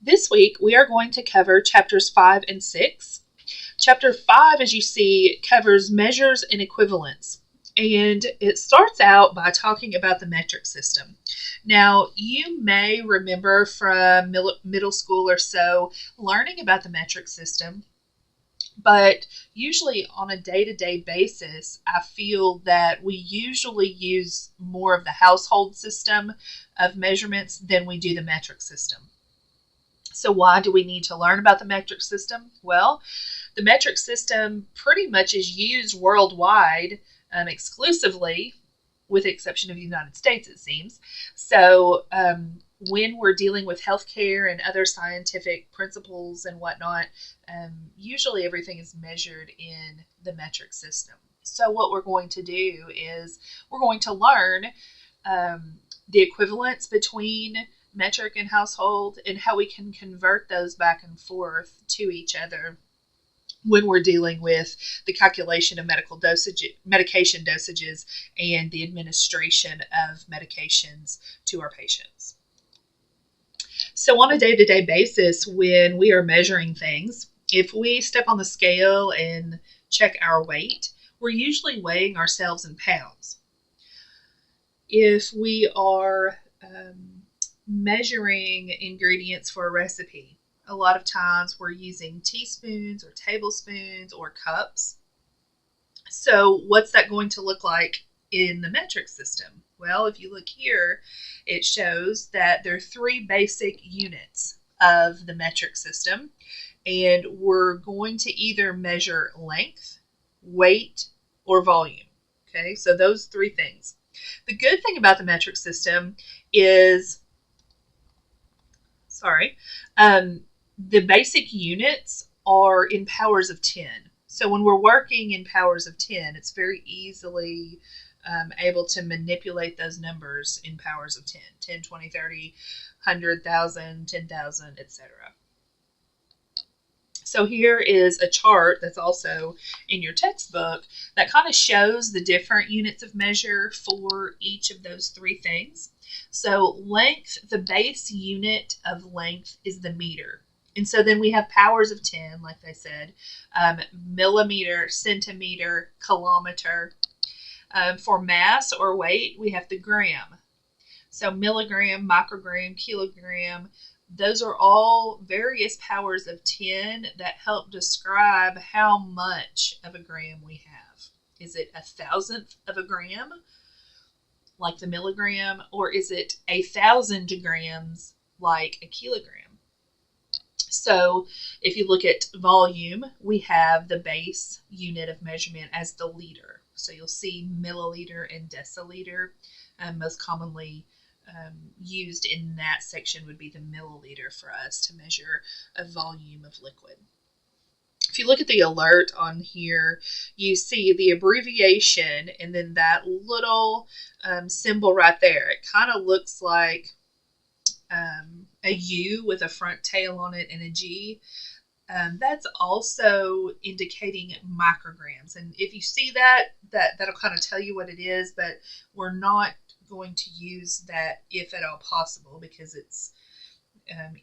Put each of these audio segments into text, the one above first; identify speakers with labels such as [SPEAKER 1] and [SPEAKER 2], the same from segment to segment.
[SPEAKER 1] This week we are going to cover chapters 5 and 6. Chapter 5, as you see, covers measures and equivalence. And it starts out by talking about the metric system. Now, you may remember from middle school or so learning about the metric system, but usually on a day-to-day basis, I feel that we usually use more of the household system of measurements than we do the metric system. So why do we need to learn about the metric system? Well, the metric system pretty much is used worldwide exclusively, with the exception of the United States, it seems. So when we're dealing with healthcare and other scientific principles and whatnot, usually everything is measured in the metric system. So what we're going to do is we're going to learn the equivalence between metric and household and how we can convert those back and forth to each other when we're dealing with the calculation of medication dosages and the administration of medications to our patients. So on a day-to-day basis, when we are measuring things, if we step on the scale and check our weight, we're usually weighing ourselves in pounds. If we are measuring ingredients for a recipe, a lot of times we're using teaspoons or tablespoons or cups. So what's that going to look like in the metric system? Well, if you look here, it shows that there are 3 basic units of the metric system, and we're going to either measure length, weight, or volume. Okay, so those 3 things. The good thing about the metric system is, the basic units are in powers of 10. So when we're working in powers of 10, it's very easily able to manipulate those numbers in powers of 10. 10, 20, 30, 100,000, 10,000, etc. So here is a chart that's also in your textbook that kind of shows the different units of measure for each of those 3 things. So length, the base unit of length is the meter. And so then we have powers of 10, like I said, millimeter, centimeter, kilometer. For mass or weight, we have the gram. So milligram, microgram, kilogram, those are all various powers of 10 that help describe how much of a gram we have. Is it 1,000th of a gram, like the milligram, or is it 1,000 grams, like a kilogram? So if you look at volume, we have the base unit of measurement as the liter. So you'll see milliliter and deciliter. Most commonly used in that section would be the milliliter for us to measure a volume of liquid. If you look at the alert on here, you see the abbreviation and then that little symbol right there. It kind of looks like a U with a front tail on it and a G. That's also indicating micrograms. And if you see that'll kind of tell you what it is, but we're not going to use that if at all possible because it's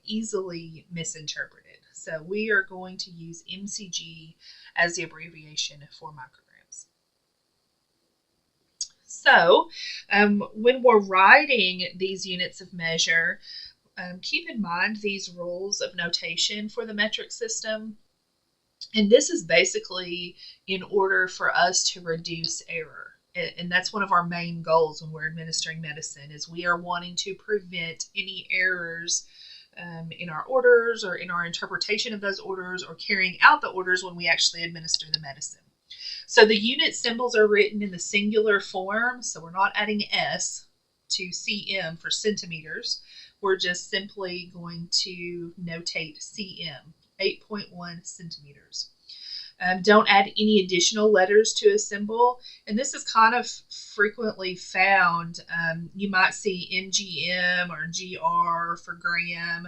[SPEAKER 1] easily misinterpreted. So we are going to use MCG as the abbreviation for micrograms. So when we're writing these units of measure, keep in mind these rules of notation for the metric system. And this is basically in order for us to reduce error. And that's one of our main goals when we're administering medicine, is we are wanting to prevent any errors in our orders or in our interpretation of those orders or carrying out the orders when we actually administer the medicine. So the unit symbols are written in the singular form, so we're not adding S to cm for centimeters. We're just simply going to notate cm, 8.1 centimeters. Don't add any additional letters to a symbol. And this is kind of frequently found. You might see MGM or GR for gram,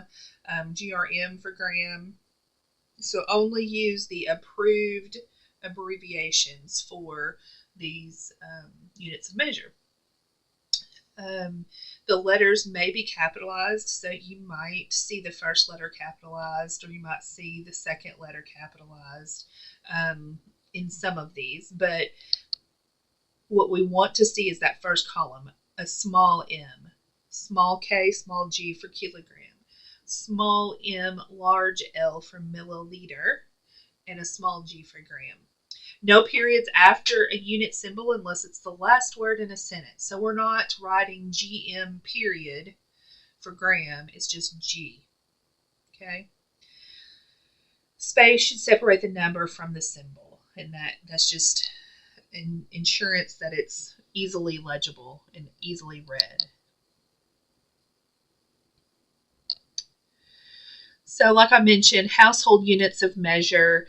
[SPEAKER 1] GRM for gram. So only use the approved abbreviations for these units of measure. The letters may be capitalized, so you might see the first letter capitalized, or you might see the second letter capitalized in some of these. But what we want to see is that first column, a small m, small k, small g for kilogram, small m, large L for milliliter, and a small g for gram. No periods after a unit symbol unless it's the last word in a sentence. So we're not writing GM period for gram, it's just G. Okay? Space should separate the number from the symbol, and that's just an insurance that it's easily legible and easily read. So like I mentioned, household units of measure,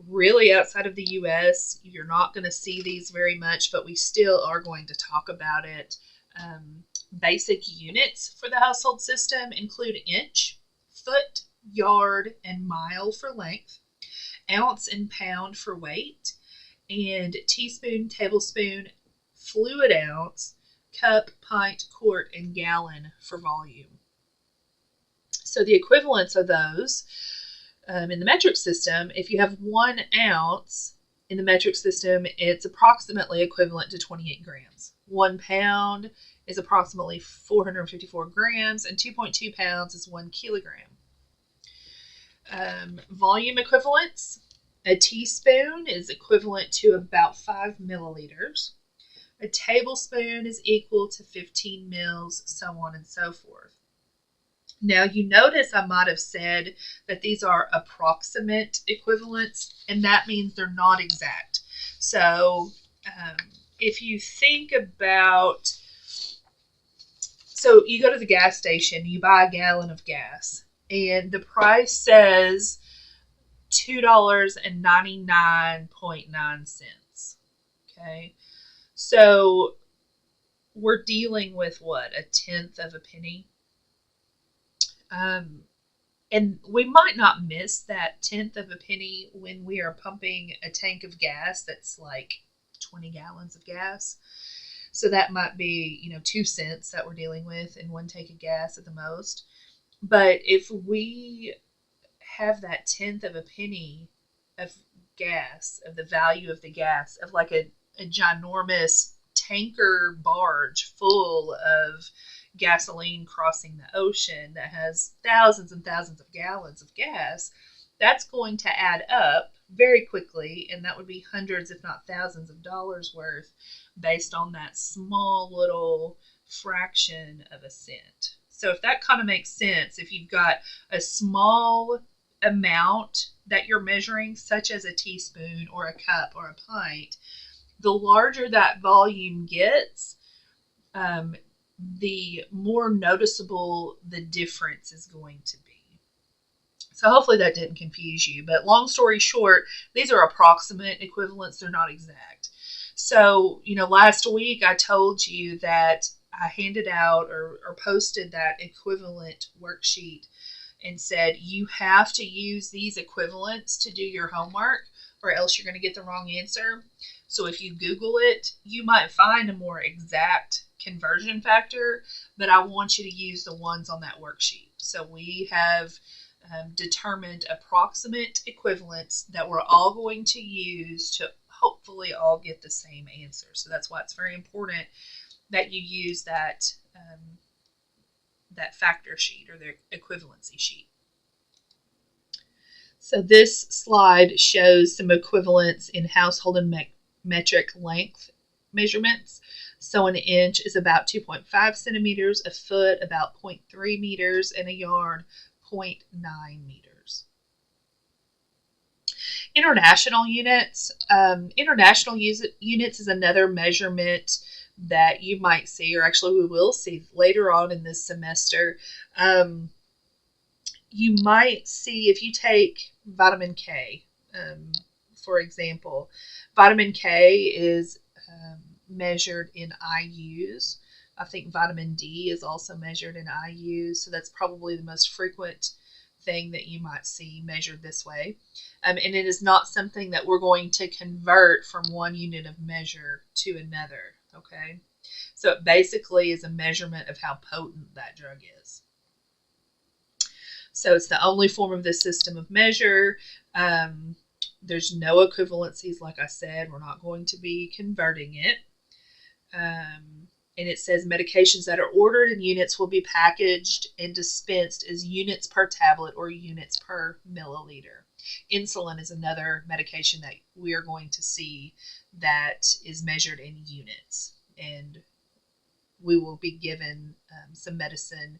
[SPEAKER 1] really outside of the US, you're not going to see these very much, but we still are going to talk about it. Basic units for the household system include inch, foot, yard, and mile for length, ounce and pound for weight, and teaspoon, tablespoon, fluid ounce, cup, pint, quart, and gallon for volume. So the equivalents of those in the metric system, if you have 1 ounce in the metric system, it's approximately equivalent to 28 grams. 1 pound is approximately 454 grams, and 2.2 pounds is 1 kilogram. Volume equivalents, a teaspoon is equivalent to about 5 milliliters. A tablespoon is equal to 15 mils, so on and so forth. Now, you notice I might have said that these are approximate equivalents, and that means they're not exact. So if you think about, so you go to the gas station, you buy a gallon of gas, and the price says $2.99.9. Okay, so we're dealing with what, a tenth of a penny? And we might not miss that tenth of a penny when we are pumping a tank of gas that's like 20 gallons of gas. So that might be, 2 cents that we're dealing with in one tank of gas at the most. But if we have that tenth of a penny of gas, of the value of the gas, of like a ginormous tanker barge full of gasoline crossing the ocean that has thousands and thousands of gallons of gas, that's going to add up very quickly, and that would be hundreds if not thousands of dollars worth based on that small little fraction of a cent. So if that kind of makes sense, if you've got a small amount that you're measuring, such as a teaspoon or a cup or a pint, the larger that volume gets, the more noticeable the difference is going to be. So hopefully that didn't confuse you. But long story short, these are approximate equivalents. They're not exact. So, last week I told you that I handed out or posted that equivalent worksheet and said you have to use these equivalents to do your homework, or else you're going to get the wrong answer. So if you Google it, you might find a more exact conversion factor, but I want you to use the ones on that worksheet. So we have determined approximate equivalents that we're all going to use to hopefully all get the same answer. So that's why it's very important that you use that factor sheet or the equivalency sheet. So this slide shows some equivalents in household and metric length measurements. So an inch is about 2.5 centimeters, a foot about 0.3 meters, and a yard 0.9 meters. International units. International units is another measurement that you might see, or actually we will see later on in this semester. You might see, if you take vitamin K, for example, vitamin K is measured in IUs. I think vitamin D is also measured in IUs, so that's probably the most frequent thing that you might see measured this way. And it is not something that we're going to convert from one unit of measure to another, okay? So it basically is a measurement of how potent that drug is. So it's the only form of this system of measure. There's no equivalencies, like I said. We're not going to be converting it. And it says medications that are ordered in units will be packaged and dispensed as units per tablet or units per milliliter. Insulin is another medication that we are going to see that is measured in units. And we will be given some medicine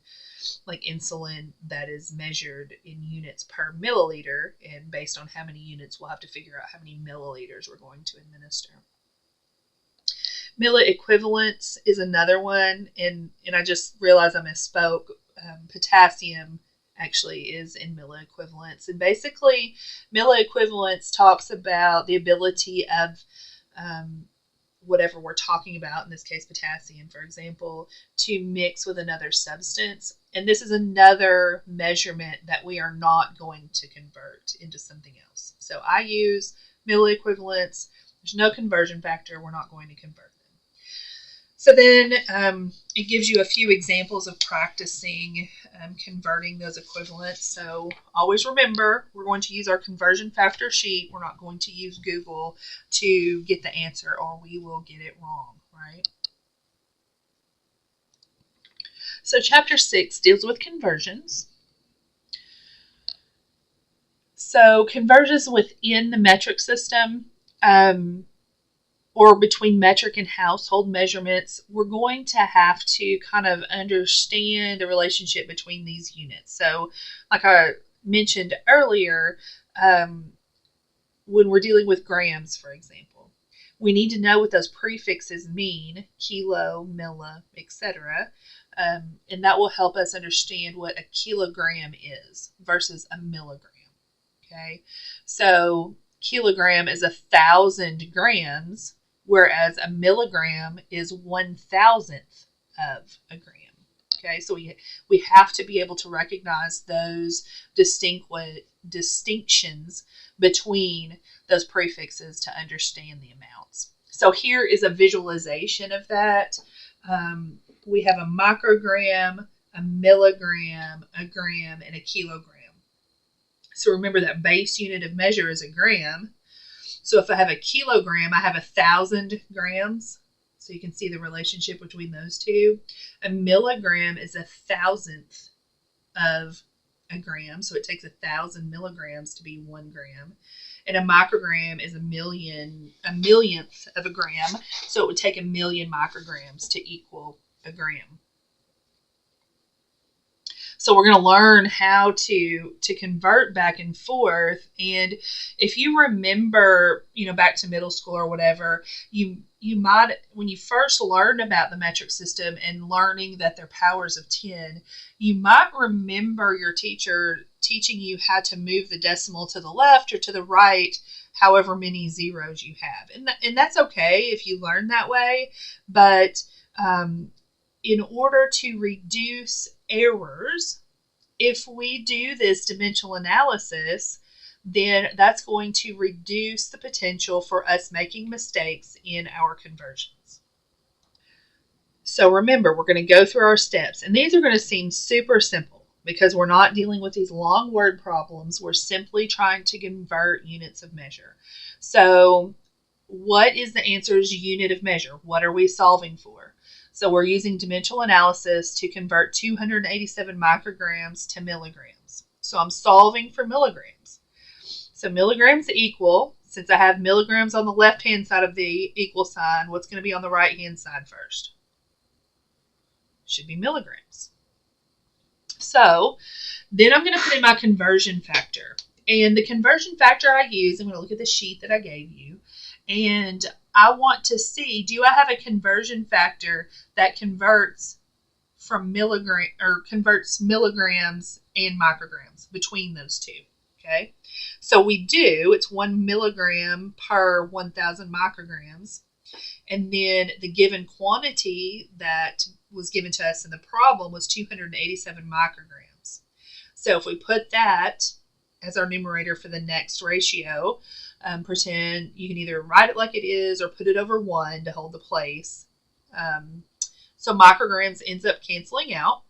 [SPEAKER 1] like insulin that is measured in units per milliliter. And based on how many units, we'll have to figure out how many milliliters we're going to administer. Milliequivalents is another one, and I just realized I misspoke. Potassium actually is in milliequivalents, and basically milliequivalents talks about the ability of whatever we're talking about, in this case potassium, for example, to mix with another substance. And this is another measurement that we are not going to convert into something else. So I use milliequivalents. There's no conversion factor. We're not going to convert. So then it gives you a few examples of practicing converting those equivalents. So always remember, we're going to use our conversion factor sheet. We're not going to use Google to get the answer, or we will get it wrong, right? So chapter 6 deals with conversions. So conversions within the metric system, or between metric and household measurements, we're going to have to kind of understand the relationship between these units. So like I mentioned earlier, when we're dealing with grams, for example, we need to know what those prefixes mean: kilo, milli, etc. And that will help us understand what a kilogram is versus a milligram. Okay, so kilogram is 1,000 grams, whereas a milligram is 1,000th of a gram. Okay, so we have to be able to recognize those distinctions between those prefixes to understand the amounts. So here is a visualization of that. We have a microgram, a milligram, a gram, and a kilogram. So remember that base unit of measure is a gram. So if I have a kilogram, I have 1,000 grams. So you can see the relationship between those two. A milligram is 1,000th of a gram. So it takes 1,000 milligrams to be 1 gram. And a microgram is a millionth of a gram. So it would take 1,000,000 micrograms to equal a gram. So we're going to learn how to convert back and forth. And if you remember, back to middle school or whatever, you might, when you first learned about the metric system and learning that they're powers of 10, you might remember your teacher teaching you how to move the decimal to the left or to the right, however many zeros you have. And that's okay if you learn that way. But in order to reduce errors, if we do this dimensional analysis, then that's going to reduce the potential for us making mistakes in our conversions. So remember, we're going to go through our steps, and these are going to seem super simple because we're not dealing with these long word problems. We're simply trying to convert units of measure. So what is the answer's unit of measure? What are we solving for? So we're using dimensional analysis to convert 287 micrograms to milligrams. So I'm solving for milligrams. So milligrams equal, since I have milligrams on the left-hand side of the equal sign, what's going to be on the right-hand side first? Should be milligrams. So then I'm going to put in my conversion factor. And the conversion factor I use, I'm going to look at the sheet that I gave you, and I want to see, do I have a conversion factor that converts from converts milligrams and micrograms between those two? Okay, so we do. It's 1 milligram per 1,000 micrograms, and then the given quantity that was given to us in the problem was 287 micrograms. So if we put that as our numerator for the next ratio, pretend you can either write it like it is or put it over 1 to hold the place. So micrograms ends up canceling out.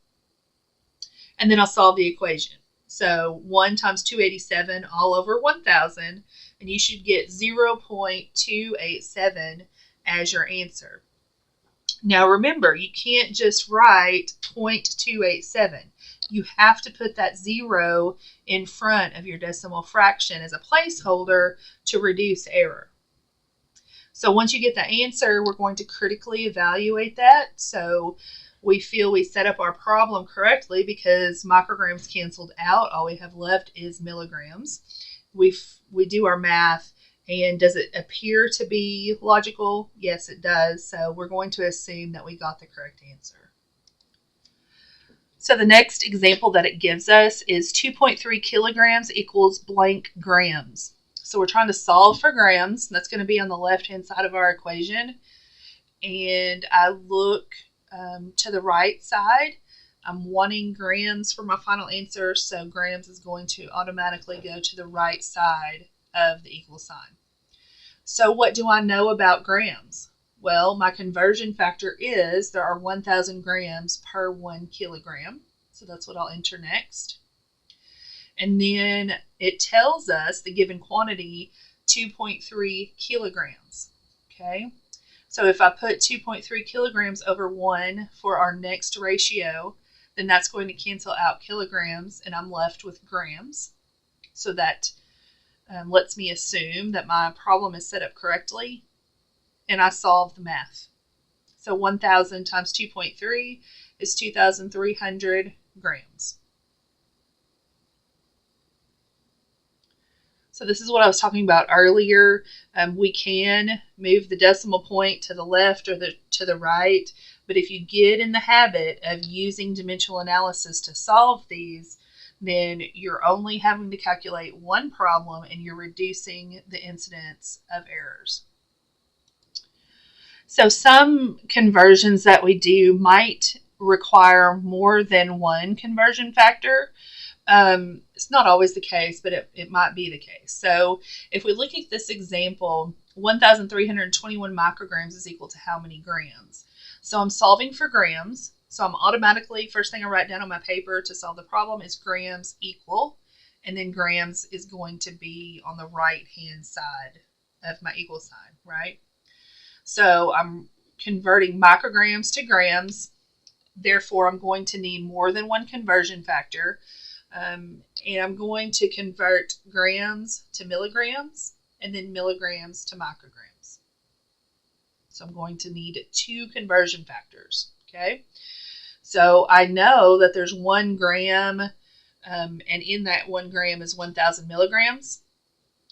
[SPEAKER 1] And then I'll solve the equation. So 1 times 287 all over 1,000, and you should get 0.287 as your answer. Now remember, you can't just write 0.287. You have to put that 0 in front of your decimal fraction as a placeholder to reduce error. So once you get the answer, we're going to critically evaluate that. So we feel we set up our problem correctly because micrograms canceled out. All we have left is milligrams. We do our math, and does it appear to be logical? Yes, it does. So we're going to assume that we got the correct answer. So the next example that it gives us is 2.3 kilograms equals blank grams. So we're trying to solve for grams. That's going to be on the left-hand side of our equation. And I look to the right side. I'm wanting grams for my final answer, so grams is going to automatically go to the right side of the equal sign. So what do I know about grams? Well, my conversion factor is there are 1,000 grams per 1 kilogram. So that's what I'll enter next. And then it tells us the given quantity, 2.3 kilograms. Okay. So if I put 2.3 kilograms over 1 for our next ratio, then that's going to cancel out kilograms, and I'm left with grams. So that lets me assume that my problem is set up correctly, and I solve the math. So 1,000 times 2.3 is 2,300 grams. So this is what I was talking about earlier. We can move the decimal point to the left or to the right, but if you get in the habit of using dimensional analysis to solve these, then you're only having to calculate one problem and you're reducing the incidence of errors. So some conversions that we do might require more than one conversion factor. It's not always the case, but it might be the case. So if we look at this example, 1,321 micrograms is equal to how many grams? So I'm solving for grams. So I'm automatically, first thing I write down on my paper to solve the problem is grams equal, and then grams is going to be on the right-hand side of my equal sign, right? So I'm converting micrograms to grams. Therefore, I'm going to need more than one conversion factor. And I'm going to convert grams to milligrams and then milligrams to micrograms. So I'm going to need 2 conversion factors, okay? So I know that there's 1 gram, and in that 1 gram is 1,000 milligrams.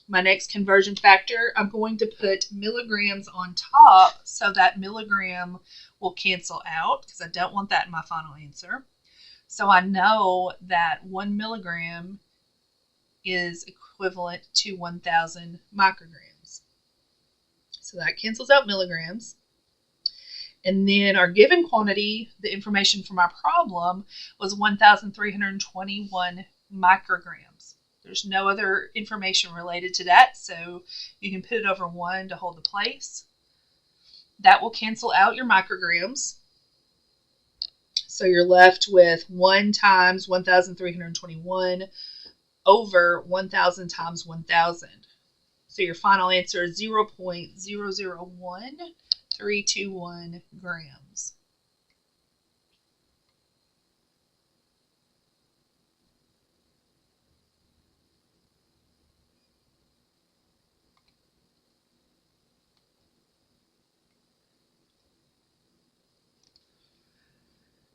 [SPEAKER 1] My next conversion factor, I'm going to put milligrams on top so that milligram will cancel out because I don't want that in my final answer. So I know that 1 milligram is equivalent to 1,000 micrograms. So that cancels out milligrams. And then our given quantity, the information from our problem, was 1,321 micrograms. There's no other information related to that, so you can put it over 1 to hold the place. That will cancel out your micrograms. So you're left with 1 times 1,321 over 1,000 times 1,000. So your final answer is 0.001321 grams.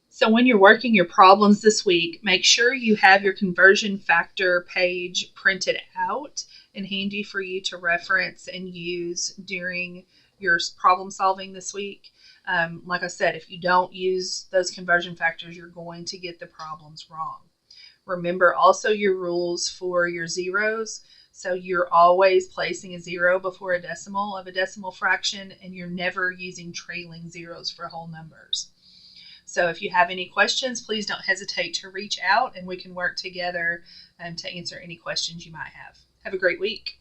[SPEAKER 1] So when you're working your problems this week, make sure you have your conversion factor page printed out and handy for you to reference and use during your problem solving this week. Like I said, if you don't use those conversion factors, you're going to get the problems wrong. Remember also your rules for your zeros. So you're always placing a 0 before a decimal of a decimal fraction, and you're never using trailing zeros for whole numbers. So if you have any questions, please don't hesitate to reach out and we can work together to answer any questions you might have. Have a great week.